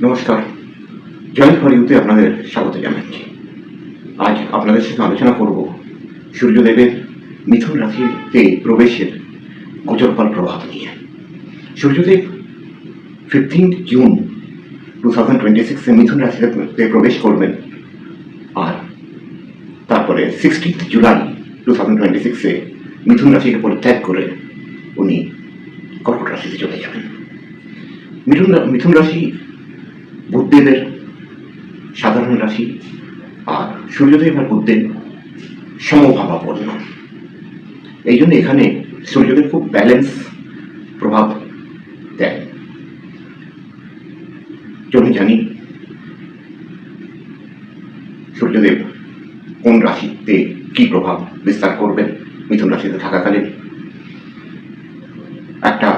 নমস্কার, joint for ইউতে আপনাদের স্বাগত জানাচ্ছি। আজ আপনাদের সাথে আলোচনা করব সূর্যদেবের মিথুন রাশিতে প্রবেশের গোচরফল প্রভাব নিয়ে। সূর্যদেব 15 জুন 2026 মিথুন রাশিতে প্রবেশ করবেন, আর তারপরে 16 জুলাই 2026 মিথুন রাশিকে পরিত্যাগ করে উনি কর্কট রাশিতে চলে যাবেন। মিথুন রাশি বুধদেবের সাধারণ রাশি, আর সূর্যদেব আর বুধদেব সমভাবাপন্ন। এই জন্য এখানে সূর্যদেব খুব ব্যালেন্স প্রভাব দেয়। চলুন জানি সূর্যদেব কোন রাশিতে কি প্রভাব বিস্তার করবেন মিথুন রাশিতে থাকাকালীন। একটা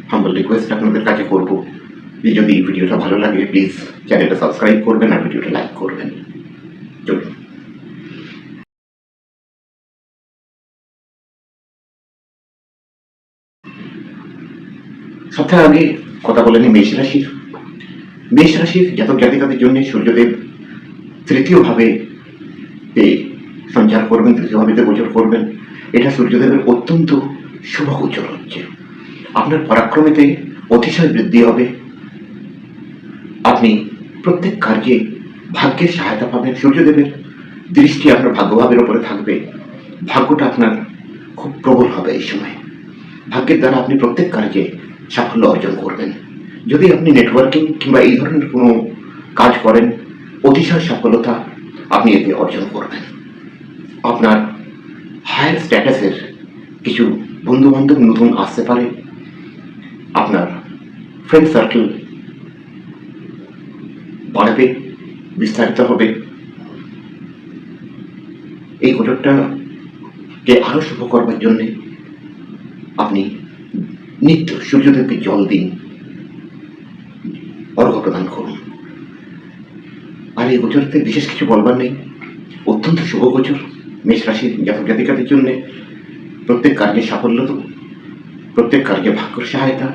হাম্বল রিকোয়েস্ট আপনাদের কাছে করব যে যদি ভিডিওটা ভালো লাগে প্লিজ চ্যানেলটা সাবস্ক্রাইব করবেন আর ভিডিওটা লাইক করবেন। চলুন। সপ্তাহে আগে কথা বলেনি মেষ রাশির জাতক জাতিকাদের জন্য সূর্যদেব তৃতীয়ভাবে সঞ্চার করবেন, তৃতীয়ভাবে গোচর করবেন। এটা সূর্যদেবের অত্যন্ত শুভ গোচর হচ্ছে। আপনার পরাক্রমেতে অতিশয় বৃদ্ধি হবে। আপনি প্রত্যেক কার্যে ভাগ্যের সহায়তা পাবেন। সূর্যদেবের দৃষ্টি আপনার ভাগ্যভাবের ওপরে থাকবে। ভাগ্যটা আপনার খুব প্রবল হবে এই সময়। ভাগ্যের দ্বারা আপনি প্রত্যেক কার্যে সাফল্য অর্জন করবেন। যদি আপনি নেটওয়ার্কিং কিংবা এই ধরনের কোনো কাজ করেন, অতিশয় সফলতা আপনি এতে অর্জন করবেন। আপনার হায়ার স্ট্যাটাসের কিছু বন্ধু বান্ধব নতুন আসতে পারে। আপনার ফ্রেন্ড সার্কেল বাড়বে, বিস্তারিত হবে। এই গোচরটাকে আরো শুভ করবার জন্য আপনি নিত্য সূর্যদেবকে জল দিন, অর্ঘ্য প্রদান করুন। আর এই গোচরতে বিশেষ কিছু বলবার নেই, অত্যন্ত শুভ গোচর মেষ রাশির জাতক জাতিকাদের জন্য। প্রত্যেক কার্যে সাফল্য, প্রত্যেক কার্যে ভাগ্যের সহায়তা,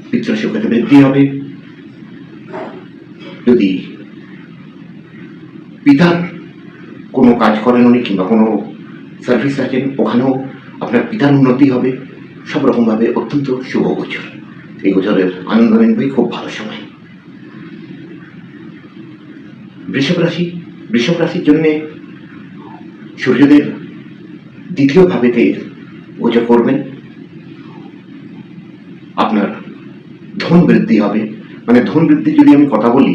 পিতৃ সুখে বৃদ্ধি হবে। যদি পিতার কোনো কাজ করেন উনি কিংবা কোনো সার্ভিস আছেন, ওখানেও আপনার পিতার উন্নতি হবে। সব রকমভাবে অত্যন্ত শুভ গোচর। এই গোচরের আনন্দ নিনবই খুব ভালো সময়। বৃষভ রাশির জন্যে সূর্যদেব দ্বিতীয় ভাবেতে গোচর করবেন। আপনার ধন বৃদ্ধি হবে। মানে ধন বৃদ্ধির যদি আমি কথা বলি,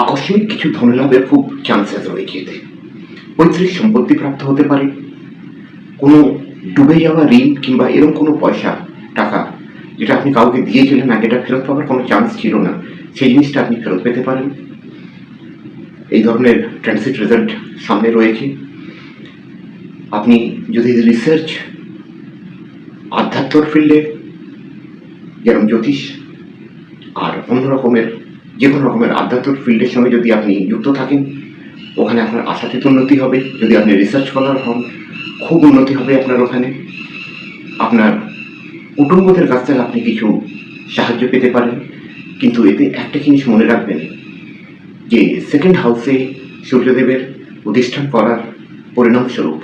আকস্মিক কিছু ধন লাভের খুব চান্সেস রয়েছে এতে। পৈতৃক সম্পত্তি প্রাপ্ত হতে পারে। কোনো ডুবে যাওয়া ঋণ কিংবা এরকম কোনো পয়সা টাকা যেটা আপনি কাউকে দিয়েছিলেন না, যেটা ফেরত পাওয়ার কোনো চান্স ছিল না, সেই জিনিসটা আপনি ফেরত পেতে পারেন। এই ধরনের ট্রানজিট রেজাল্ট সামনে রয়েছে। আপনি যদি রিসার্চ, আধ্যাত্মর ফিল্ডে যেরকম জ্যোতিষ আর অন্য রকমের যে কোনো রকমের আধ্যাত্মিক ফিল্ডের সঙ্গে যদি আপনি যুক্ত থাকেন, ওখানে আপনার আশাতীত উন্নতি হবে। যদি আপনি রিসার্চ স্কলার হন, খুব উন্নতি হবে আপনার ওখানে। আপনার কুটুম্বদের কাছ থেকে আপনি কিছু সাহায্য পেতে পারেন। কিন্তু এতে একটা জিনিস মনে রাখবেন যে সেকেন্ড হাউসে সূর্যদেবের প্রতিষ্ঠান করার পরিণামস্বরূপ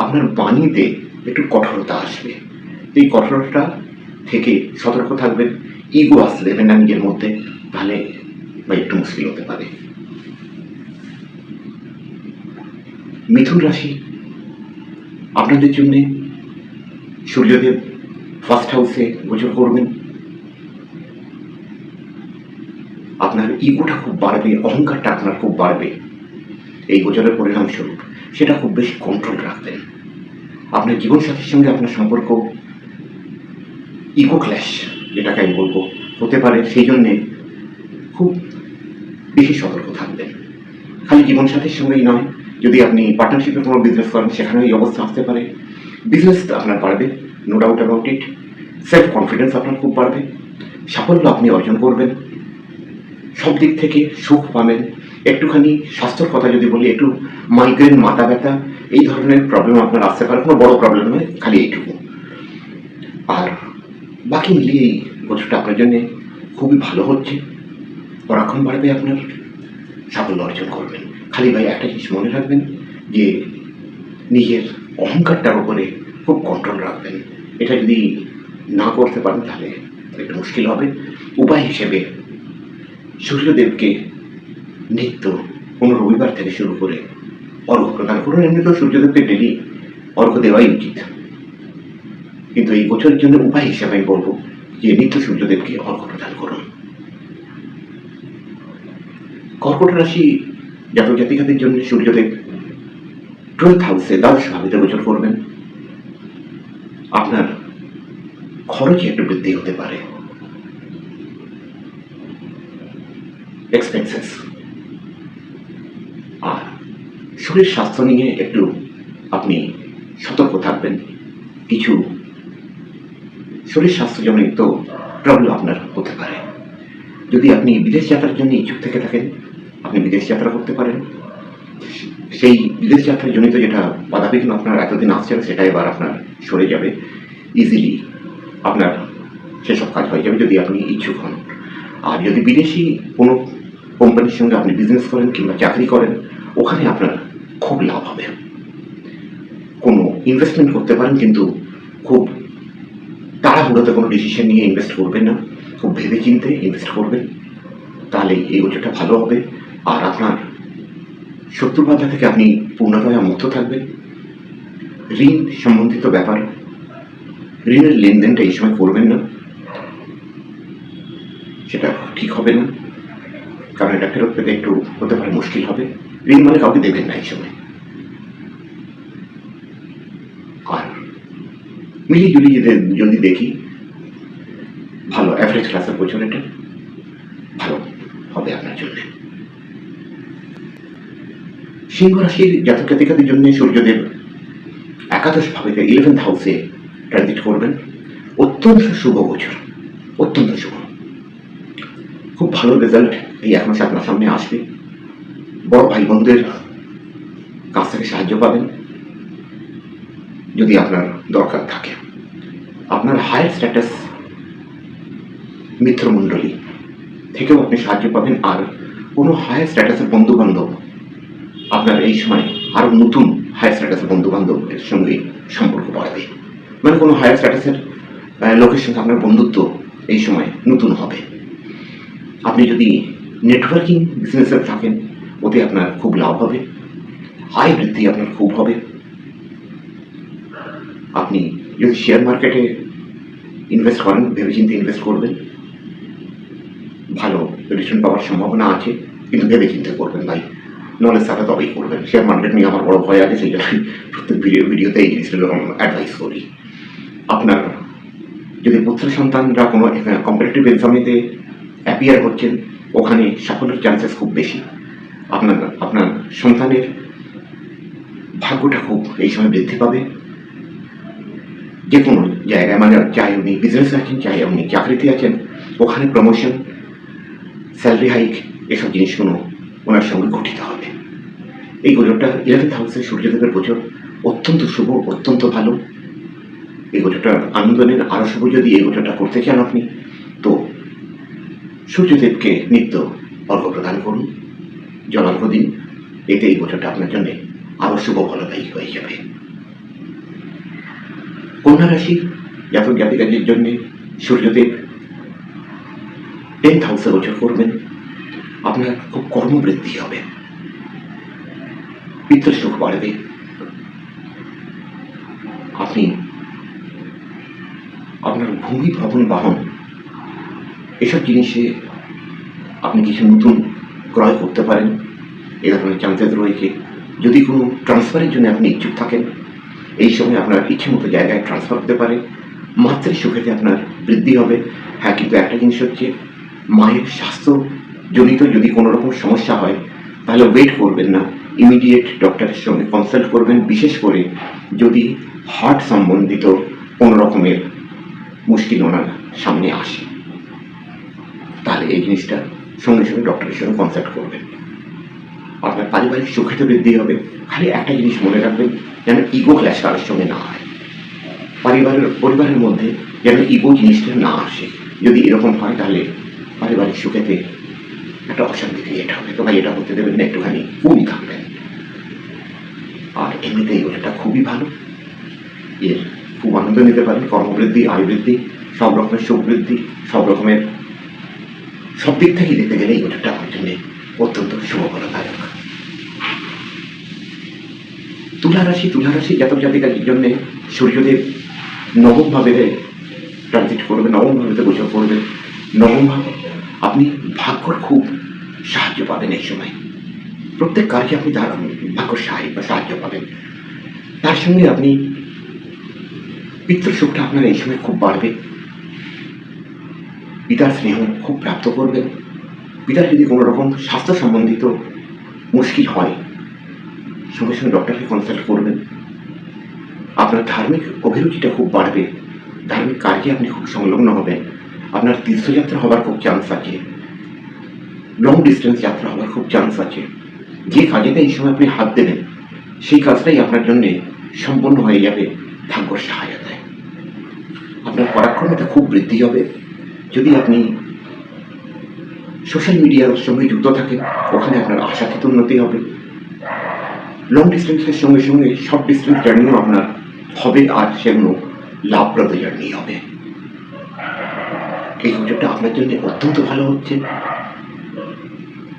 আপনার বাণীতে একটু কঠোরতা আসবে। এই কঠোরতা থেকে সতর্ক থাকবেন। ইগো আসতে দেবেন না নিজের মধ্যে, তাহলে বা একটু মুশকিল হতে পারে। মিথুন রাশি আপনাদের জন্য সূর্যদেব ফার্স্ট হাউসে গোচর করবেন। আপনার ইগোটা খুব বাড়বে, অহংকারটা আপনার খুব বাড়বে। এই গোচরের পরিণামস্বরূপ সেটা খুব বেশি কন্ট্রোল রাখবেন। আপনার জীবনসাথীর সঙ্গে আপনার সম্পর্ক ইগো ক্ল্যাশ, যেটাকে আমি বলবো, হতে পারে। সেই জন্যে খুব বেশি সতর্ক থাকবেন। খালি জীবনসাথীর সঙ্গেই নয়, যদি আপনি পার্টনারশিপে কোনো বিজনেস করেন সেখানেও এই অবস্থা আসতে পারে। বিজনেসটা আপনার বাড়বে, no doubt about it. Self confidence আপনার খুব বাড়বে। সাফল্য আপনি অর্জন করবেন। সব দিক থেকে সুখ পাবেন। একটুখানি স্বাস্থ্যর কথা যদি বলি, একটু মাইগ্রেন, মাথা ব্যথা, এই ধরনের প্রবলেম আপনার আসতে পারে। কোনো বড় প্রবলেম নয়, খালি এইটুকু। আর বাকি মিলিয়ে এই গোচরটা আপনার জন্য খুব খুবই ভালো হচ্ছে, পরাক্রম বাড়বে, আপনার সাফল্য অর্জন করবেন। খালি ভাই একটা জিনিস মনে রাখবেন যে নিজের অহংকারটার উপরে খুব কন্ট্রোল রাখবেন। এটা যদি না করতে পারেন তাহলে একটু মুশকিল হবে। উপায় হিসেবে সূর্যদেবকে নিত্য কোনো রবিবার থেকে শুরু করে অর্ঘ্য প্রদান করুন। এমনিতেও সূর্যদেবকে ডেলি অর্ঘ্য দেওয়াই উচিত, কিন্তু এই গোচরের জন্য উপায় হিসেবে আমি বলবো যে নিত্য সূর্যদেবকে অর্ঘ্য প্রদান করুন। কর্কট রাশি জাতক জাতিকাদের জন্য সূর্যদেব 12th হাউসে দ্বাদশ ভাবে গোচর করবেন। আপনার খরচে একটু বৃদ্ধি হতে পারে, এক্সপেন্সেস, আর শরীর স্বাস্থ্য নিয়ে একটু আপনি সতর্ক থাকবেন। কিছু শরীর স্বাস্থ্যজনিত প্রবলেম আপনার হতে পারে। যদি আপনি বিদেশ যাত্রার জন্য ইচ্ছুক থেকে থাকেন, আপনি বিদেশ যাত্রা করতে পারেন। সেই বিদেশ যাত্রার জনিত যেটা বাধাবিঘ্ন আপনার এতদিন আসছে সেটা এবার আপনার সরে যাবে, ইজিলি আপনার সেসব কাজ হয়ে যাবে যদি আপনি ইচ্ছুক হন। আর যদি বিদেশি কোনো কোম্পানির সঙ্গে আপনি বিজনেস করেন কিংবা চাকরি করেন, ওখানে আপনার খুব লাভ হবে। কোনো ইনভেস্টমেন্ট করতে পারেন, কিন্তু খুব তাড়াহুড়োতে কোনো ডিসিশন নিয়ে ইনভেস্ট করবেন না, খুব ভেবে চিন্তে ইনভেস্ট করবেন, তাহলে এই বছরটা ভালো হবে। আর আপনার শত্রুবাধা থেকে আপনি পূর্ণতয়া মুক্ত থাকবেন। ঋণ সম্বন্ধিত ব্যাপার, ঋণের লেনদেনটা এই সময় করবেন না, সেটা ঠিক হবে না, কারণ এটা ফেরত পেতে একটু হতে পারে মুশকিল হবে। ঋণ মানে কাউকে দেবেন না এই সময়। আর মিলিয়ে জুলিয়ে যদি দেখি, ভালো অ্যাভারেজ ক্লাসের বছর এটা ভালো হবে আপনার জন্য। সিংহ রাশির জাতক জাতিকাদের জন্য সূর্যদেব একাদশ ভাবে 11th হাউসে ট্রানজিট করবেন। অত্যন্ত শুভ গোচর, অত্যন্ত শুভ, খুব ভালো রেজাল্ট এই 1 মাসে আপনার সামনে আসবে। বড় ভাই বোনদের কাছ থেকে সাহায্য পাবেন যদি আপনার দরকার থাকে। আপনার হায়ার স্ট্যাটাস মিত্রমণ্ডলী থেকেও আপনি সাহায্য পাবেন। আর কোনো হায়ার স্ট্যাটাসের বন্ধু বান্ধব আপনার এই সময় আরো নতুন হায়ার স্ট্যাটাসের বন্ধু বান্ধবের সঙ্গে সম্পর্ক বাড়বে। মানে কোনো হায়ার স্ট্যাটাসের লোকের সঙ্গে আপনার বন্ধুত্ব এই সময় নতুন হবে। আপনি যদি নেটওয়ার্কিং বিজনেসে থাকেন, ওতে আপনার খুব লাভ হবে, আয় বৃদ্ধি আপনার খুব হবে। আপনি যদি শেয়ার মার্কেটে ইনভেস্ট করেন, ভেবেচিন্তে ইনভেস্ট করবেন, ভালো রিটার্ন পাওয়ার সম্ভাবনা আছে, কিন্তু ভেবেচিন্তে করবেন ভাই, নলেজ থাকা তবেই করবেন। শেয়ার মার্কেট নিয়ে আমার বড় ভয় আছে, সেই জন্য প্রত্যেক ভিডিওতে এই জিনিসগুলো অ্যাডভাইস করি। আপনার যদি পুত্র সন্তানরা কোনো কম্পিটিটিভ এক্সামেতে অ্যাপিয়ার হচ্ছেন, ওখানে সাফল্যের চান্সেস খুব বেশি। আপনার সন্তানের ভাগ্যটা খুব এই সময় বৃদ্ধি পাবে। যে কোনো জায়গায়, মানে চাই উনি বিজনেসে আছেন, চাই উনি চাকরিতে আছেন, ওখানে প্রমোশন, স্যালারি হাইক, এসব জিনিসগুলো ওনার সঙ্গে ঘটিত হবে। এই গোচরটা 11th হাউসে সূর্যদেবের গোচর অত্যন্ত শুভ, অত্যন্ত ভালো। এই গোচরটা আনন্দনের আরো শুভ। যদি এই গোচরটা করতে চান আপনি, তো সূর্যদেবকে নিত্য অর্ঘ্য প্রদান করুন, জলার্ঘ্য দিন, এতে এই গোচরটা আপনার জন্য আরো শুভ ফলদায়ী হয়ে যাবে। কন্যা রাশি জাতক জাতিকাদের জন্য সূর্যদেব 10th হাউসে গোচর করবেন। আপনার খুব কর্মবৃদ্ধি হবে, পিতৃ সুখ বাড়বে। আপনি আপনার ভূমি, ভবন, বাহন, এসব জিনিসে আপনি কিছু নতুন ক্রয় করতে পারেন, এ ধরনের চান্সেস রয়েছে। যদি কোনো ট্রান্সফারের জন্য আপনি ইচ্ছুক থাকেন, এই সময় আপনার ইচ্ছে মতো জায়গায় ট্রান্সফার হতে পারে। মাতৃ সুখেতে আপনার বৃদ্ধি হবে। হ্যাঁ, কিন্তু একটা জিনিস হচ্ছে, মায়ের স্বাস্থ্যজনিত যদি কোনো রকম সমস্যা হয়, তাহলে ওয়েট করবেন না, ইমিডিয়েট ডক্টরের সঙ্গে কনসাল্ট করবেন। বিশেষ করে যদি হার্ট সম্বন্ধিত কোনো রকমের মুশকিল ওনার সামনে আসে, তাহলে এই জিনিসটা সঙ্গে সঙ্গে ডক্টরের সঙ্গে কনসাল্ট করবেন। আপনার পারিবারিক সুখেতে বৃদ্ধি হবে। খালি একটা জিনিস মনে রাখবেন, যেন ইগো ক্ল্যাশ কারোর সঙ্গে না হয়, পরিবারের মধ্যে যেন ইগো জিনিসটা না আসে। যদি এরকম হয়, তাহলে পারিবারিক সুখেতে একটা অশান্তি ক্রিয়েট হবে। তো ভাই এটা হতে দেবেন না, একটুখানি কুল থাকবেন। আর এমনিতে এই গোচরটা খুবই ভালো, এর খুব আনন্দ নিতে পারেন। কর্মবৃদ্ধি, আয় বৃদ্ধি, সব রকমের সুখ বৃদ্ধি, সব রকমের সব দিক থেকেই দেখতে গেলে এই গোচরটা আমার জন্য অত্যন্ত শুভফলদায়ক। তুলা রাশি জাতক জাতিকার জন্য সূর্যদেব নবম ভাবে ট্রানজিট করবে, নবম ভাবে গোচর করবে। নবম ভাবে আপনি ভাগ্যর খুব সাহায্য পাবেন এই সময়। প্রত্যেক কার্যে আপনি ভাগ্যর সাহায্য পাবেন। তার সঙ্গে আপনি পিতৃসুখটা আপনার এই সময় খুব বাড়বে। পিতার স্নেহ খুব প্রাপ্ত করবেন। পিতার যদি কোনো রকম স্বাস্থ্য সম্বন্ধিত মুশকিল হয়, সঙ্গে সঙ্গে ডক্টরকে কনসাল্ট করবেন। আপনার ধার্মিক অভিরুচিটা খুব বাড়বে, ধার্মিক কার্যে আপনি খুব সংলগ্ন হবেন। আপনার তীর্থযাত্রা হবার খুব চান্স আছে, লং ডিস্টেন্স যাত্রা হবার খুব চান্স আছে। যে কাজেতে এই সময় আপনি হাত দেবেন সেই কাজটাই আপনার জন্য সম্পন্ন হয়ে যাবে ভাগ্যর সহায়তায়। আপনার পরাক্রমতা খুব বৃদ্ধি হবে। যদি আপনি সোশ্যাল মিডিয়ার সঙ্গে যুক্ত থাকেন, ওখানে আপনার আশাতীত উন্নতি হবে। লং ডিস্টেন্সের সঙ্গে সঙ্গে শর্ট ডিস্টেন্স জার্নিও আপনার হবে, আর সেগুলো লাভপ্রদ জার্নি হবে। এই গোচরটা আপনার জন্য অত্যন্ত ভালো হচ্ছে।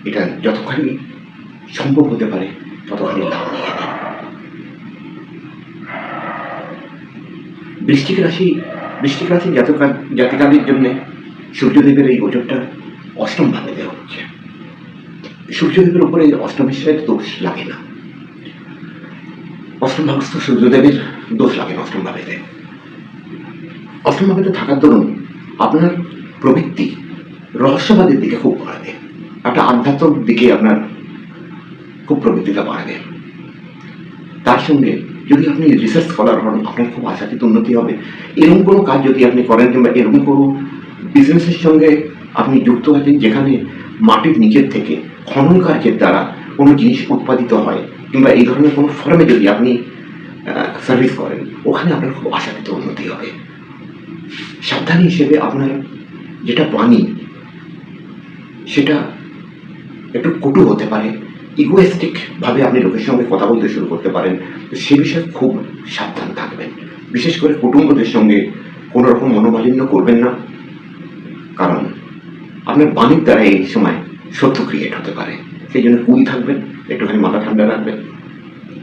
এটা যতখানি সম্ভব হতে পারে ততখানি লাভ নিয়ে নেন। বৃশ্চিক রাশি জাতিকাদের জন্য সূর্যদেবের এই গোচরটা অষ্টম ভাবেতে হচ্ছে। সূর্যদেবের উপরে অষ্টমেশ্বরের দোষ লাগে না, অষ্টম ভাবস্থ সূর্যদেবের দোষ লাগে না অষ্টম ভাবেতে। অষ্টম ভাবেতে থাকার দরুন আপনার প্রবৃত্তি রহস্যবাদের দিকে খুব বাড়বে, একটা আধ্যাত্মিক দিকে আপনার খুব প্রবৃত্তিটা বাড়বে। তার সঙ্গে যদি আপনি রিসার্চ স্কলার হন, আপনার খুব আশাতীত উন্নতি হবে। এরকম কোনো কাজ যদি আপনি করেন, কিংবা এরকম কোনো বিজনেসের সঙ্গে আপনি যুক্ত আছেন যেখানে মাটির নিচের থেকে খনন কার্যের দ্বারা কোনো জিনিস উৎপাদিত হয়, কিংবা এই ধরনের কোনো ফর্মে যদি আপনি সার্ভিস করেন, ওখানে আপনার খুব আশাতীত উন্নতি হবে। সাবধানী হিসেবে আপনার যেটা বাণী সেটা একটু কটু হতে পারে, ইগোয়েস্টিক ভাবে আপনি লোকের সঙ্গে কথা বলতে শুরু করতে পারেন। সে বিষয়ে খুব সাবধান থাকবেন। বিশেষ করে কুটুম্বদের সঙ্গে কোনো রকম মনোমালিন্য করবেন না, কারণ আপনার বাণীর দ্বারা এই সময় শত্রু ক্রিয়েট হতে পারে। সেই জন্য কুল থাকবেন, একটুখানি মাথা ঠান্ডা রাখবেন,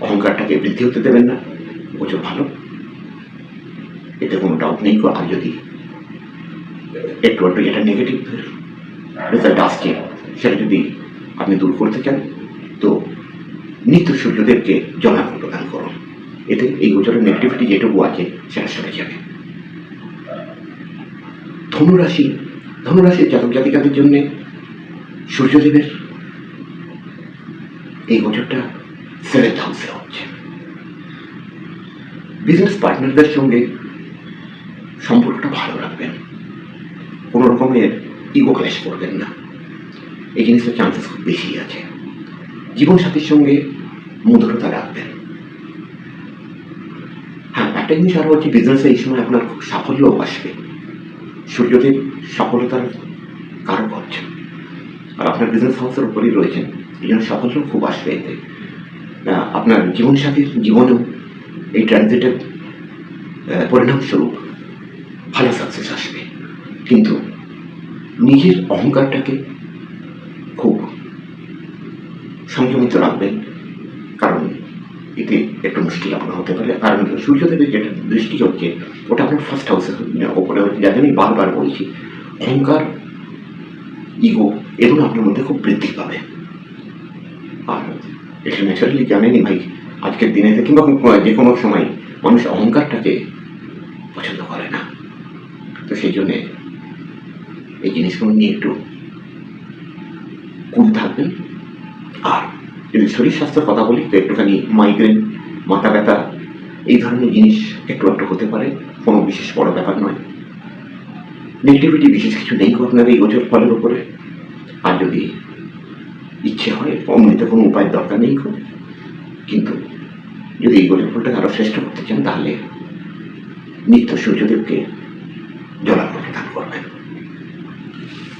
অহংকারটাকে বৃদ্ধি হতে দেবেন না। প্রচুর ভালো, এতে কোনো ডাউট নেই। আর যদি একটু যেটা নেগেটিভ রেজাল্ট আসছে সেটা যদি আপনি দূর করতে চান, তো নিত্য সূর্যদেবকে জলার্ঘ্য প্রদান করুন। এতে এই গোচরের নেগেটিভিটি যেটুকু আছে সেটা সরে যাবে। ধনুরাশির জাতক জাতিকাদের জন্য সূর্যদেবের এই গোচরটা 7th হাউসে হচ্ছে। বিজনেস পার্টনারদের সঙ্গে সম্পর্কটা ভালো রাখবেন, কোনো রকমের ইগো ক্ল্যাশ করবেন না, এই জিনিসটার চান্সেস খুব বেশি আছে। জীবনসাথীর সঙ্গে মধুরতা রাখবেন। হ্যাঁ, একটা জিনিস আরো হচ্ছে, বিজনেসে এই সময় আপনার খুব সাফল্যও আসবে। সূর্যদেব সফলতার কারক হচ্ছেন, আর আপনার বিজনেস হাউসের উপরেই রয়েছেন, এই জন্য সাফল্য খুব আসবে। এতে আপনার জীবনসাথীর জীবনেও এই ট্রানজিটের পরিণামস্বরূপ ভালো সাকসেস আসবে। কিন্তু নিজের অহংকারটাকে খুব সংযমিত রাখবেন, কারণ এতে একটু মুশকিল আপনার হতে পারে। কারণ সূর্যদেবের যেটা দৃষ্টি হচ্ছে ওটা আপনার ফার্স্ট হাউসের ওপরে হচ্ছে, যাতে আমি বারবার বলছি অহংকার, ইগো এগুলো আপনার মধ্যে খুব বৃদ্ধি পাবে। আর এটা ন্যাচারালি জানেনই ভাই, আজকের দিনে কিংবা যে কোনো সময় মানুষ অহংকারটাকে পছন্দ করে না। তো সেই জন্যে এই জিনিসগুলো নিয়ে একটু কুল থাকবেন। আর যদি শরীর স্বাস্থ্যের কথা বলি, তো একটুখানি মাইগ্রেন, মাথা ব্যথা এই ধরনের জিনিস একটু একটু হতে পারে, কোনো বিশেষ বড় ব্যাপার নয়। নেগেটিভিটি বিশেষ কিছু নেই আপনার এই গোচর ফলের উপরে। আর যদি ইচ্ছে হয়, অমনিতে কোনো উপায়ের দরকার নেই, কিন্তু যদি এই গোচর ফলটাকে আরো শ্রেষ্ঠ করতে চান, তাহলে নিত্য সূর্যদেবকে জলার্ঘ্য প্রদান করবেন।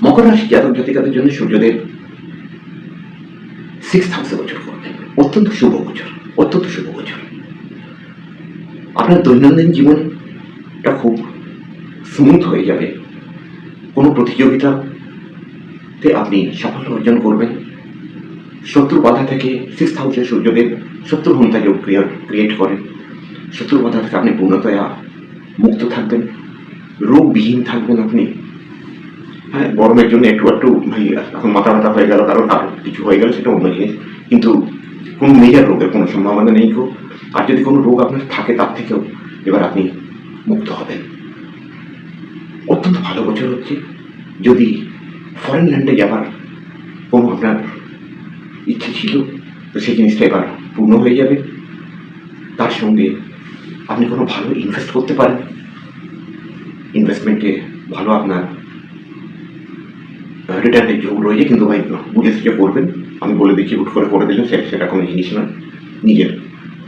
মকর রাশি জাতক জাতিকাদের জন্য সূর্যদেব 6th হাউসে গোচর করবেন। অত্যন্ত শুভ গোচর, অত্যন্ত শুভ গোচর। আপনার দৈনন্দিন জীবনটা খুব স্মুথ হয়ে যাবে। কোনো প্রতিযোগিতাতে আপনি সাফল্য অর্জন করবেন। শত্রু বাধা থেকে 6th হাউসে সূর্যদেব শত্রু হন্তা যোগ ক্রিয়েট করেন। শত্রু বাধা থেকে আপনি পূর্ণতয়া মুক্ত থাকবেন, রোগবিহীন থাকবেন আপনি। হ্যাঁ, গরমের জন্য একটু ভাই এখন মাথা ব্যথা হয়ে গেল, কারণ আর কিছু হয়ে গেল সেটা অন্য জিনিস, কিন্তু কোনো মেজর রোগের কোনো সম্ভাবনা নেই গো। আর যদি কোনো রোগ আপনার থাকে তার থেকেও এবার আপনি মুক্ত হবেন। অত্যন্ত ভালো বছর হচ্ছে। যদি ফরেন ল্যান্ডে যাবার কোনো আপনার ইচ্ছে ছিল তো সেই জিনিসটা এবার পূর্ণ হয়ে যাবে। তার সঙ্গে আপনি কোনো ভালো ইনভেস্ট করতে পারেন। ইনভেস্টমেন্টে ভালো আপনার রিটার্নের যোগ রয়েছে, কিন্তু ভাই বুঝে সুঝে করবেন। আমি বলে দিচ্ছি হুট করে দিলেন সেটা কোনো জিনিস নয়, নিজের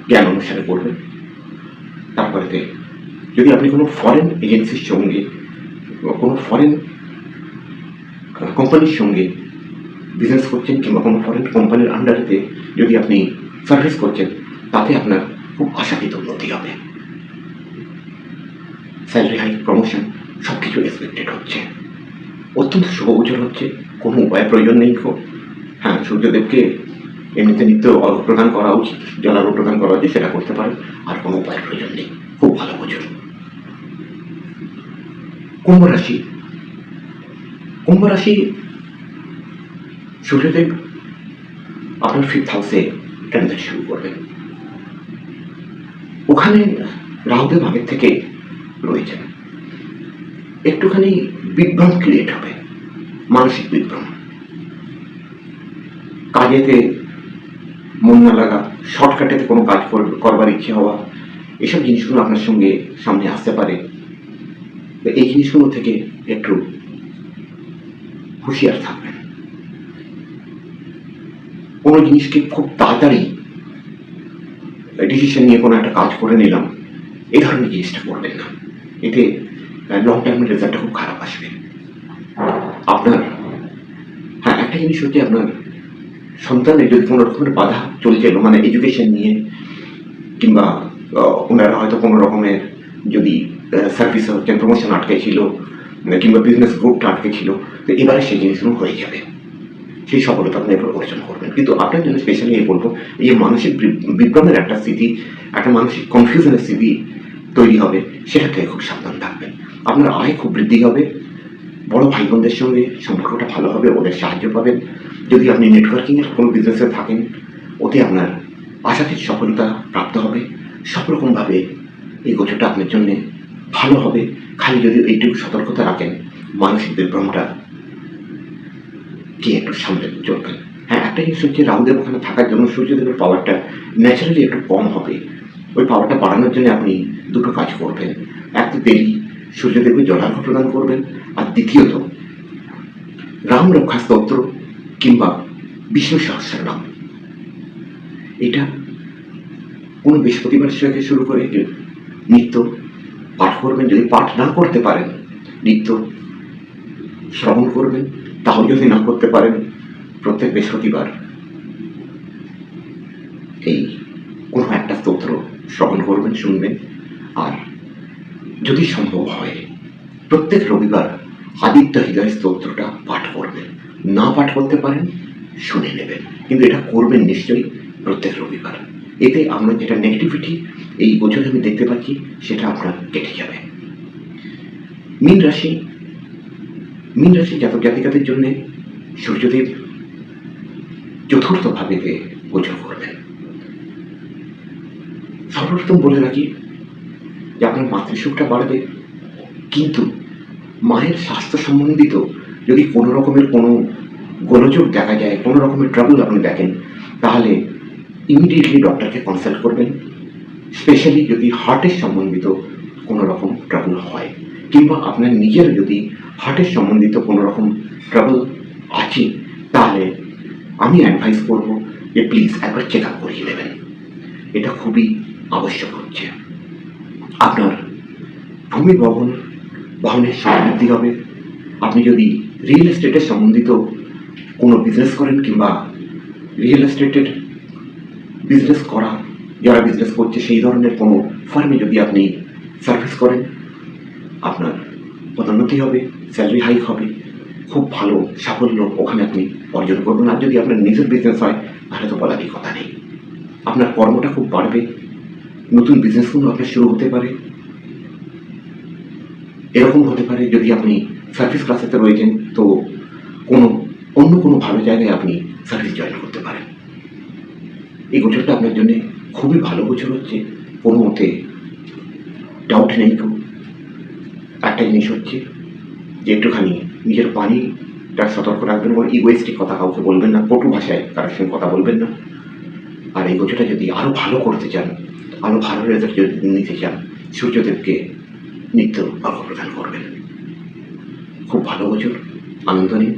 জ্ঞান অনুসারে করবেন। তারপরেতে যদি আপনি কোনো ফরেন এজেন্সির সঙ্গে, কোনো ফরেন কোম্পানির সঙ্গে বিজনেস করছেন কিংবা কোনো ফরেন কোম্পানির আন্ডারেতে যদি আপনি সার্ভিস করছেন, তাতে আপনার খুব আশাতীত উন্নতি হবে। স্যালারি হাইক, প্রমোশন সব কিছু এক্সপেক্টেড হচ্ছে। অত্যন্ত শুভ গোচর হচ্ছে। কোনো উপায় প্রয়োজন নেই খুব। হ্যাঁ, সূর্যদেবকে এমনিতে নিত্য অর্ঘ প্রদান করা উচিত, জলার্ঘ প্রদান করা উচিত, সেটা করতে পারেন। আর কোনো উপায়ের প্রয়োজন নেই। খুব ভালো গোচর। কুম্ভ রাশি, কুম্ভ রাশি সূর্যদেব আপনার 5th হাউসে ট্রানজিট শুরু করবেন। ওখানে রাহুদেব আগের থেকে রয়েছেন। একটুখানি বিভ্রম ক্রিয়েট হবে, মানসিক বিভ্রম, কাজেতে মন না লাগা, শর্টকাটেতে কোনো কাজ করবার ইচ্ছে হওয়া, এসব জিনিসগুলো আপনার সঙ্গে সামনে আসতে পারে। এই জিনিসগুলো থেকে একটু হুঁশিয়ার থাকবেন। কোনো জিনিসকে খুব তাড়াতাড়ি ডিসিশন নিয়ে কোনো একটা কাজ করে নিলাম, এই ধরনের জিনিসটা করবেন না। এতে লং টাইমের রেজাল্টটা খুব খারাপ আসবে আপনার। হ্যাঁ, একটা জিনিস হচ্ছে আপনার সন্তানের যদি কোনো রকমের বাধা চলছে, মানে এডুকেশন নিয়ে, কিংবা ওনারা হয়তো কোনো রকমের যদি সার্ভিস হচ্ছেন, প্রমোশন আটকে ছিল, কিংবা বিজনেস গ্রুপটা আটকে ছিল, তো এবারে সেই জিনিসগুলো হয়ে যাবে। সেই সফলতা আপনি এবার অর্জন করবেন। কিন্তু আপনার জন্য স্পেশালি এই বলবো, এই মানসিক বিভ্রমের একটা স্থিতি, একটা মানসিক কনফিউশনের স্থিতি তৈরি হবে, সেটা থেকে খুব সাবধান থাকবেন। আপনার আয় খুব বৃদ্ধি হবে। বড় ভাই বোনদের সঙ্গে সম্পর্কটা ভালো হবে, ওদের সাহায্য পাবেন। যদি আপনি নেটওয়ার্কিংয়ের কোনো বিজনেসে থাকেন, ওতে আপনার আশাতীত সফলতা প্রাপ্ত হবে। সব রকমভাবে এই গোচরটা আপনার জন্য ভালো হবে। খালি যদি এইটুকু সতর্কতা রাখেন, মানসিক বিভ্রমটা কে একটু সামনে চলবেন। হ্যাঁ, একটা জিনিস হচ্ছে রাহুদেব ওখানে থাকার জন্য সূর্যদেবের পাওয়ারটা ন্যাচারালি একটু কম হবে। ওই পাওয়ারটা বাড়ানোর জন্য আপনি দুটো কাজ করবেন। এক তো দেরি সূর্যদেবকে জলার্ঘ প্রদান করবেন, আর দ্বিতীয়ত রাম রক্ষা স্তোত্র কিংবা বিষ্ণু সহস্রনাম, এটা কোনো বৃহস্পতিবার থেকে শুরু করে নিত্য পাঠ করবেন। যদি পাঠ না করতে পারেন, নিত্য শ্রবণ করবেন। তাও যদি না করতে পারেন, প্রত্যেক বৃহস্পতিবার এই কোনো একটা স্তোত্র শ্রবণ করবেন, শুনবেন। আর যদি সম্ভব হয়, প্রত্যেক রবিবার আদিত্য হৃদয় স্তোত্রটা পাঠ করবেন। না পাঠ করতে পারেন, শুনে নেবেন, কিন্তু এটা করবেন নিশ্চয়ই প্রত্যেক রবিবার। এতে আপনার যেটা নেগেটিভিটি এই বছরে আমি দেখতে পাচ্ছি, সেটা আপনার কেটে যাবে। মীন রাশি, মীন রাশি জাতক জাতিকাদের জন্য সূর্যদেব 4th ভাবেতে গোচর করবেন। সর্বপ্রথম বলে রাখি যে আপনার মাতৃসুখটা বাড়বে, কিন্তু মায়ের স্বাস্থ্য সম্বন্ধিত যদি কোনো রকমের কোনো গোলযোগ দেখা যায়, কোনো রকমের ট্রাবল আপনি দেখেন, তাহলে ইমিডিয়েটলি ডক্টরকে কনসাল্ট করবেন। স্পেশালি যদি হার্টের সম্বন্ধিত কোনো রকম ট্রাবল হয়, কিংবা আপনার নিজের যদি হার্টের সম্বন্ধিত কোনো রকম ট্রাবল আছে, তাহলে আমি অ্যাডভাইস করব যে প্লিজ একবার চেক আপ করিয়ে নেবেন। এটা খুবই আবশ্যক হচ্ছে। আপনার ভূমি বাহনের সমৃদ্ধি হবে। আপনি যদি রিয়েল এস্টেটের সম্বন্ধিত কোনো বিজনেস করেন কিংবা রিয়েল এস্টেটের বিজনেস করা, যারা বিজনেস করছে সেই ধরনের কোনো ফার্মে যদি আপনি সার্ভিস করেন, আপনার পদোন্নতি হবে, স্যালারি হাইক হবে, খুব ভালো সাফল্য ওখানে আপনি অর্জন করবেন। আর যদি আপনার নিজের বিজনেস হয় তাহলে তো বলারই কথা নেই, আপনার কর্মটা খুব বাড়বে, নতুন বিজনেসগুলো আপনার শুরু হতে পারে। এরকম হতে পারে যদি আপনি সার্ভিস ক্লাসেতে রয়েছেন তো অন্য কোনো ভালো জায়গায় আপনি সার্ভিস জয়েন করতে পারেন। এই গোচরটা আপনার জন্য খুবই ভালো গোচর হচ্ছে, কোনো মতে ডাউট নেই। একটা জিনিস হচ্ছে যে একটুখানি নিজের বাণীটা সতর্ক রাখবেন এবং ইগোয়েস্টিক কথা কাউকে বলবেন না, কটু ভাষায় কারোর সঙ্গে কথা বলবেন না। আর এই গোচরটা যদি আরও ভালো করতে চান, আরও ভালো রেজাল্ট যদি নিতে চান, সূর্যদেবকে নিত্য অর্ঘ্য প্রদান করবেন। খুব ভালো গোচর, আনন্দ নিন।